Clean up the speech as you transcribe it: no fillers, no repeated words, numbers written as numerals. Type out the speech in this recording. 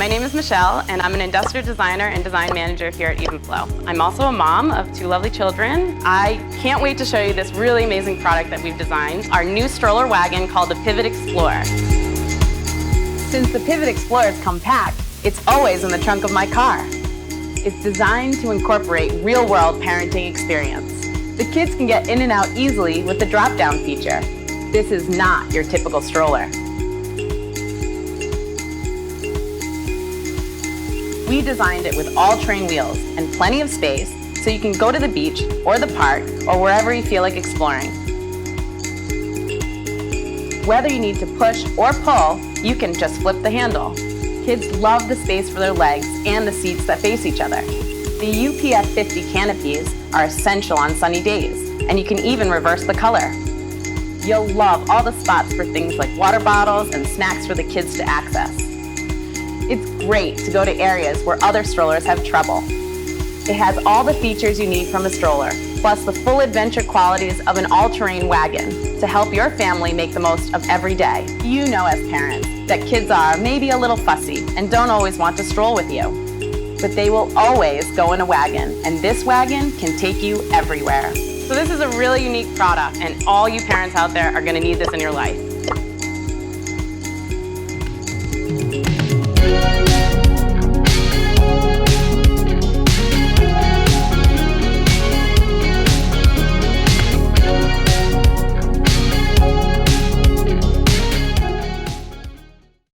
My name is Michelle, and I'm an industrial designer and design manager here at Evenflow. I'm also a mom of 2 lovely children. I can't wait to show you this really amazing product that we've designed, our new stroller wagon called the Pivot Explorer. Since the Pivot Explorer is compact, it's always in the trunk of my car. It's designed to incorporate real-world parenting experience. The kids can get in and out easily with the drop-down feature. This is not your typical stroller. We designed it with all-terrain wheels and plenty of space so you can go to the beach or the park or wherever you feel like exploring. Whether you need to push or pull, you can just flip the handle. Kids love the space for their legs and the seats that face each other. The UPF 50 canopies are essential on sunny days, and you can even reverse the color. You'll love all the spots for things like water bottles and snacks for the kids to access. It's great to go to areas where other strollers have trouble. It has all the features you need from a stroller, plus the full adventure qualities of an all-terrain wagon to help your family make the most of every day. You know as parents that kids are maybe a little fussy and don't always want to stroll with you. But they will always go in a wagon, and this wagon can take you everywhere. So this is a really unique product, and all you parents out there are going to need this in your life.